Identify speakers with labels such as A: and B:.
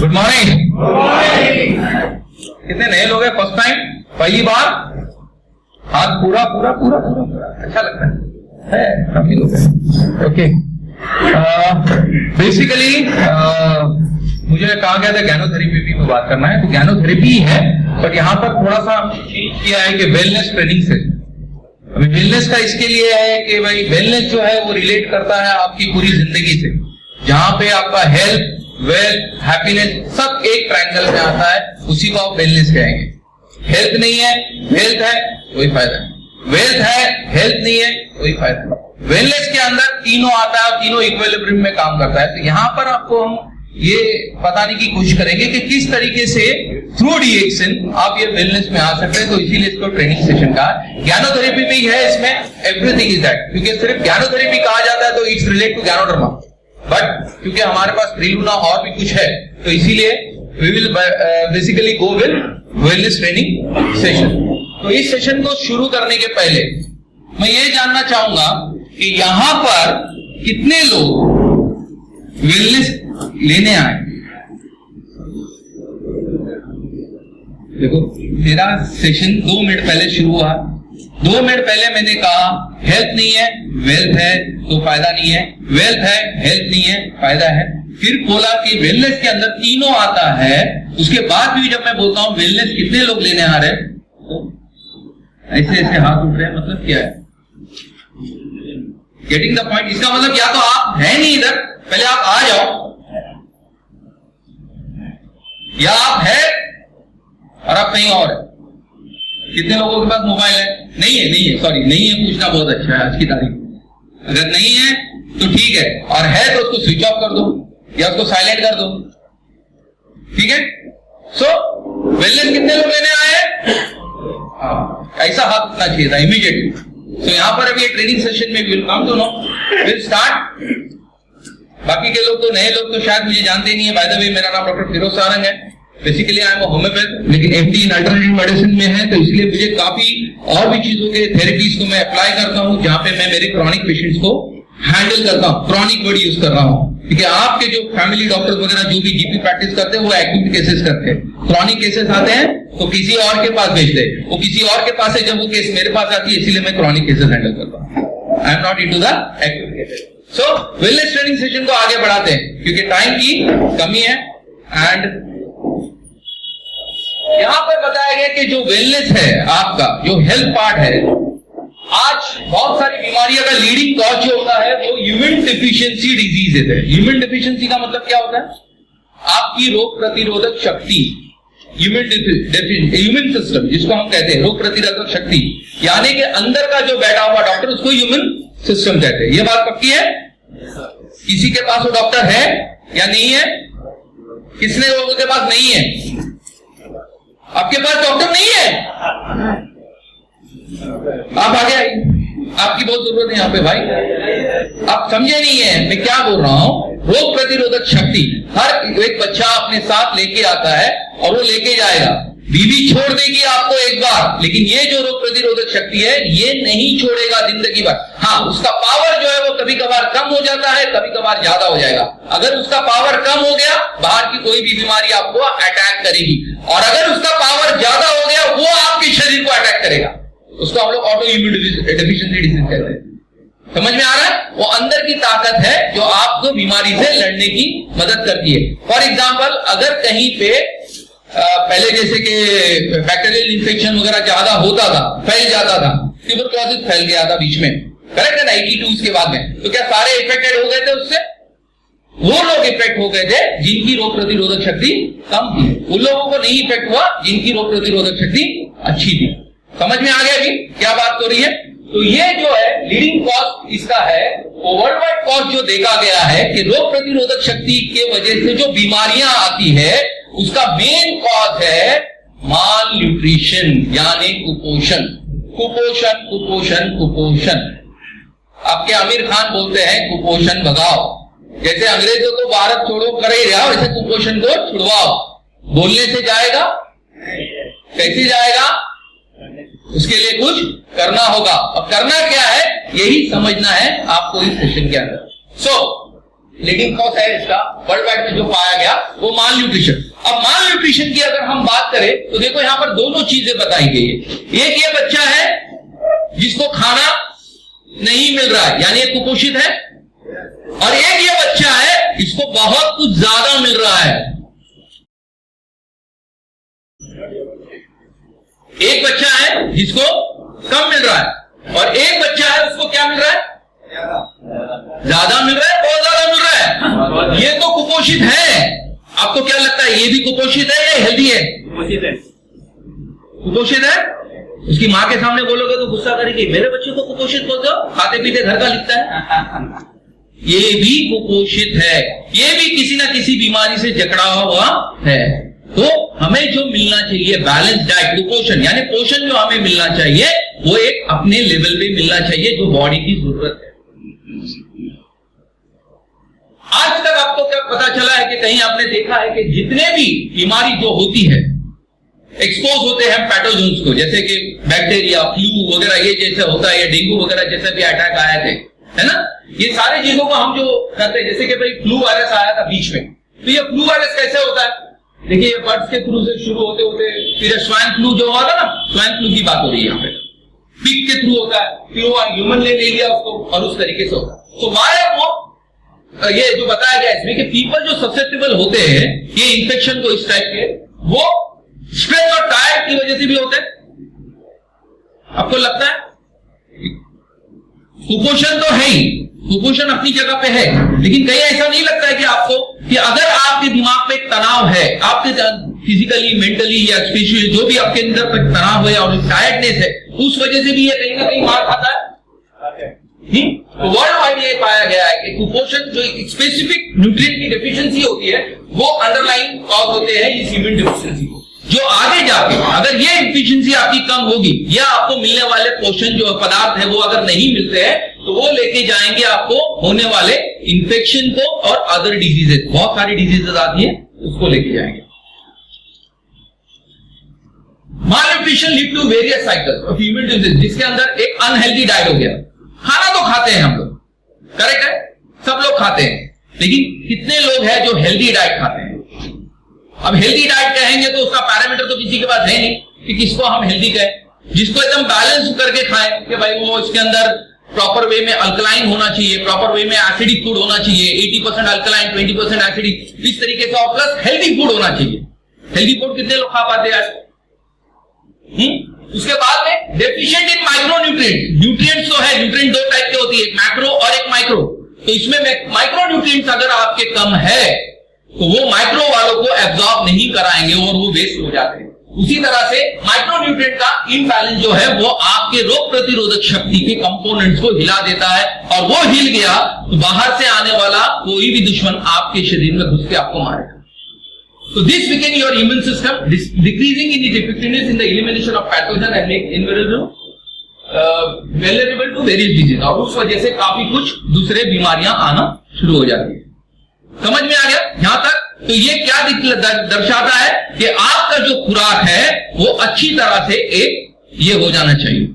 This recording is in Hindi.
A: Good morning. कितने नए लोग हैं? फर्स्ट टाइम, पहली बार? हाथ पूरा पूरा पूरा पूरा पूरा अच्छा लगता है काफी लोग हैं। ओके, बेसिकली मुझे कहा गया था ज्ञानोथेरेपी पे बात करना है, तो ज्ञानोथेरेपी है, बट यहाँ पर थोड़ा सा चेंज किया है कि वेलनेस ट्रेनिंग से। अभी वेलनेस का इसके लिए है कि भाई वेलनेस जो है वो रिलेट करता है आपकी पूरी जिंदगी से, जहां पे आपका हेल्थ, वेल्थ, हैप्पीनेस सब एक ट्रायंगल में आता है, उसी को आप वेलनेस कहेंगे। हेल्थ नहीं है, वेल्थ है, कोई फायदा नहीं। वेल्थ है, हेल्थ नहीं है, कोई फायदा नहीं। वेलनेस के अंदर तीनों आता है, तीनों इक्विलिब्रियम में काम करता है। तो यहाँ पर आपको हम ये बताने की कोशिश करेंगे कि किस तरीके से थ्रू डीएक्शन आप ये वेलनेस में आ सकते हैं। तो इसीलिए इसको ट्रेनिंग सेशन का ज्ञानोथेरेपी भी है, इसमें एवरीथिंग इज दैट। क्योंकि सिर्फ ज्ञानोथेरेपी कहा जाता है तो इट्स रिलेट टू ज्ञानोधर्मा, बट क्योंकि हमारे पास त्रिलुना और भी कुछ है, तो इसीलिए we will basically go with wellness training session. तो इस सेशन को शुरू करने के पहले मैं ये जानना चाहूंगा कि यहां पर कितने लोग वेलनेस लेने आए। देखो, मेरा सेशन 2 मिनट पहले शुरू हुआ। 2 मिनट पहले मैंने कहा हेल्थ नहीं है, वेल्थ है तो फायदा नहीं है, वेल्थ है, हेल्थ नहीं है, फायदा है। फिर बोला कि वेलनेस के अंदर तीनों आता है। उसके बाद भी जब मैं बोलता हूं वेलनेस कितने लोग लेने आ रहे हैं, तो ऐसे ऐसे हाथ उठ रहे हैं, मतलब क्या है? Getting the point? इसका मतलब या तो आप है नहीं इधर, पहले आप आ जाओ, या आप है और आप कहीं और है। कितने लोगों के पास मोबाइल है? नहीं है, नहीं है, सॉरी नहीं है, पूछना बहुत अच्छा है आज की तारीख में। अगर नहीं है तो ठीक है, और है तो उसको स्विच ऑफ कर दो या उसको साइलेंट कर दो, ठीक है? सो वेलनेस कितने लोग लेने आए? ऐसा हाथ उठना चाहिए था इमीडिएटली। सो यहां पर अभी ट्रेनिंग सेशन में will come to know, will start. बाकी के लोग तो, नए लोग तो शायद मुझे जानते नहीं है। बाय द वे, मेरा नाम डॉक्टर फिरोज सारंग है। बेसिकली आई एम होम्योपैथ, लेकिन एमडी इन अल्टरनेटिव मेडिसिन में है, तो इसलिए मुझे काफी और भी चीजों के थेरेपीज को मैं अप्लाई करता हूं, जहां पे मैं मेरे क्रॉनिक पेशेंट्स को हैंडल करता हूं। क्रॉनिक वर्ड यूज कर रहा हूं क्योंकि आपके जो फैमिली डॉक्टर वगैरह जो भी जीपी प्रैक्टिस करते हैं वो एक्यूट केसेस करते हैं। क्रॉनिक केसेस आते हैं तो किसी और के पास भेजते हैं, वो किसी और के पास है, जब वो केस मेरे पास आती है, इसीलिए मैं क्रॉनिक केसेस हैंडल करता हूं। I am not into the acute cases. So wellness training session को आगे बढ़ाते हैं क्योंकि टाइम की कमी है। एंड यहां पर बताया गया कि जो वेलनेस है, आपका जो हेल्थ पार्ट है, आज बहुत सारी बीमारियों का लीडिंग कॉज जो होता है वो ह्यूमन डेफिशिएंसी डिजीज है। ह्यूमन डेफिशिएंसी का मतलब क्या होता है? आपकी रोग प्रतिरोधक शक्ति, ह्यूमन सिस्टम जिसको हम कहते हैं रोग प्रतिरोधक शक्ति, यानी कि अंदर का जो बैठा हुआ डॉक्टर, उसको ह्यूमन सिस्टम कहते हैं। ये बात पक्की है? किसी के पास वो डॉक्टर है या नहीं है? किसने लोगों के पास नहीं है? आपके पास डॉक्टर नहीं है? आप आगे आइए, आपकी बहुत जरूरत है यहाँ पे भाई। आप समझे नहीं है मैं क्या बोल रहा हूं। रोग प्रतिरोधक शक्ति हर एक बच्चा अपने साथ लेके आता है और वो लेके जाएगा। बीवी छोड़ देगी आपको एक बार, लेकिन ये जो रोग प्रतिरोधक शक्ति है ये नहीं छोड़ेगा जिंदगी भर। हाँ, उसका पावर जो है वो कभी कभार कम हो जाता है, कभी कभार ज्यादा हो जाएगा। अगर उसका पावर कम हो गया, बाहर की कोई भी बीमारी आपको अटैक करेगी, और अगर उसका पावर ज्यादा हो गया, वो आपके शरीर को अटैक करेगा। उसको हम लोग ऑटो इम्यून डेफिशिएंसी डिजीज कहते हैं। समझ में आ रहा है? वो अंदर की ताकत है जो आपको बीमारी से लड़ने की मदद करती है। फॉर एग्जाम्पल, अगर कहीं पे पहले जैसे कि बैक्टीरियल इंफेक्शन वगैरह ज्यादा होता था, फैल जाता था, ट्यूबरक्लोसिस फैल गया था बीच में, करेक्ट है ना, 82 के बाद में, तो क्या सारे इफेक्टेड हो गए थे उससे? वो लोग इफेक्ट हो गए थे जिनकी रोग प्रतिरोधक शक्ति कम थी। उन लोगों को नहीं इफेक्ट हुआ जिनकी रोग प्रतिरोधक शक्ति अच्छी थी। समझ में आ गया जी क्या बात हो रही है? तो ये जो है लीडिंग कॉज इसका है, वो वर्ल्ड वाइड कॉज जो देखा गया है कि रोग प्रतिरोधक शक्ति के वजह से जो बीमारियां आती है उसका मेन कॉज है माल न्यूट्रिशन, यानी कुपोषण। कुपोषण कुपोषण कुपोषण। आपके आमिर खान बोलते हैं कुपोषण भगाओ। जैसे अंग्रेजों को भारत छोड़ो कर ही रहा, वैसे कुपोषण को छुड़वाओ। बोलने से जाएगा? कैसे जाएगा? उसके लिए कुछ करना होगा। अब करना क्या है यही समझना है आपको इस सेशन के अंदर। सो लीडिंग कॉज है इसका वर्ल्ड वाइड में जो पाया गया वो माल न्यूट्रिशन। अब माल न्यूट्रिशन की अगर हम बात करें तो देखो यहां पर दोनों चीजें बताई गई है। एक ये बच्चा है जिसको खाना नहीं मिल रहा है यानी कुपोषित है, और एक ये बच्चा है इसको बहुत कुछ ज्यादा मिल रहा है। एक बच्चा है जिसको कम मिल रहा है और एक बच्चा है उसको क्या मिल रहा है, ज्यादा मिल रहा है, बहुत ज्यादा मिल रहा है। ये तो कुपोषित है। आपको क्या लगता है ये भी कुपोषित है या हेल्दी है? कुपोषित है। उसकी माँ के सामने बोलोगे तो गुस्सा करेगी, मेरे बच्चे को कुपोषित बोलते हो, खाते पीते घर का लिखता है। ये भी कुपोषित है, ये भी किसी ना किसी बीमारी से जकड़ा हुआ है। तो हमें जो मिलना चाहिए बैलेंस डाइट, कुपोषण यानी पोषण जो हमें मिलना चाहिए वो एक अपने लेवल पे मिलना चाहिए जो बॉडी की जरूरत है। आज तक आपको क्या पता चला है कि कहीं आपने देखा है कि जितने भी बीमारी जो होती है एक्सपोज होते हैं पैथोजेंस को, जैसे कि बैक्टीरिया, फ्लू वगैरह ये जैसे होता है, या डेंगू वगैरह जैसे भी अटैक आए थे, है ना, ये सारी चीजों को हम जो करते हैं, जैसे कि भाई फ्लू वायरस आया था बीच में, तो ये फ्लू वायरस कैसे होता है? देखिए ये बर्ड्स के थ्रू से शुरू होते होते फिर स्वाइन फ्लू जो हुआ था ना, स्वाइन फ्लू की बात हो रही है यहाँ पे, पिग के थ्रू होता है, फिर वो ह्यूमन ले लिया उसको और उस तरीके से होता है। तो वायर वो ये जो बताया गया इसमें कि पीपल जो ससेप्टेबल होते हैं ये इंफेक्शन को इस टाइप के, वो स्ट्रेस और टायर्ड की वजह से भी होते हैं। आपको लगता है कुपोषण तो है ही, कुपोषण अपनी जगह पे है, लेकिन कहीं ऐसा नहीं लगता है कि आपको कि अगर आपके दिमाग पे तनाव है, आपके फिजिकली मेंटली या स्पिरिचुअली जो भी आपके अंदर पे तनाव है और टायर्डनेस है, उस वजह से भी ये कहीं ना कहीं मार खाता है। तो वर्ल्ड वाइड ये पाया गया है कि कुपोषण जो स्पेसिफिक न्यूट्रिएंट की डेफिशिएंसी होती है वो अंडरलाइन कॉज होते हैं इस ह्यूमन डेफिशिएंसी को, जो आगे जाके अगर ये एफिशिएंसी आपकी कम होगी या आपको मिलने वाले पोषण जो पदार्थ है वो अगर नहीं मिलते हैं तो वो लेके जाएंगे आपको होने वाले इंफेक्शन को और अदर डिजीजेस, बहुत सारी डिजीजेस आती है उसको लेके जाएंगे। malnutrition lead to various cycles of human disease, जिसके अंदर एक अनहेल्दी डाइट हो गया। खाना तो खाते हैं हम लोग, करेक्ट है, सब लोग खाते हैं, लेकिन कितने लोग हैं जो हेल्दी डाइट खाते हैं? अब हेल्दी डाइट कहेंगे तो उसका पैरामीटर तो किसी के पास है नहीं कि किसको हम हेल्दी कहें। जिसको एकदम बैलेंस करके खाएं कि भाई वो इसके अंदर प्रॉपर वे में अल्कलाइन होना चाहिए, प्रॉपर वे में एसिडिक फूड होना चाहिए, 80% अल्कलाइन 20% एसिडिक, इस तरीके से, और प्लस हेल्दी फूड होना चाहिए। हेल्दी फूड कितने लोग खा पाते हैं? उसके बाद में डेफिशिएंट इन माइक्रोन्यूट्रिएंट्स, न्यूट्रिएंट्स तो है, न्यूट्रिएंट दो टाइप के होती है, एक मैक्रो और एक माइक्रो। तो इसमें माइक्रोन्यूट्रिएंट्स अगर आपके कम है तो वो माइक्रो वालों को एब्जॉर्ब नहीं कराएंगे और वो वेस्ट हो जाते हैं। उसी तरह से माइक्रोन्यूट्रिएंट का इम्बैलेंस जो है वो आपके रोग प्रतिरोधक शक्ति के कंपोनेंट्स को हिला देता है, और वो हिल गया तो बाहर से आने वाला कोई भी दुश्मन आपके शरीर में घुस के आपको मारेगा। So this weaken your immune system, decreasing in its effectiveness in the elimination of pathogen and make vulnerable to various diseases, और उस वजह से काफी कुछ दूसरे बीमारियां आना शुरू हो जाती है। समझ में आ गया यहां तक? तो ये क्या दर्शाता है कि आपका जो खुराक है वो अच्छी तरह से एक ये हो जाना चाहिए।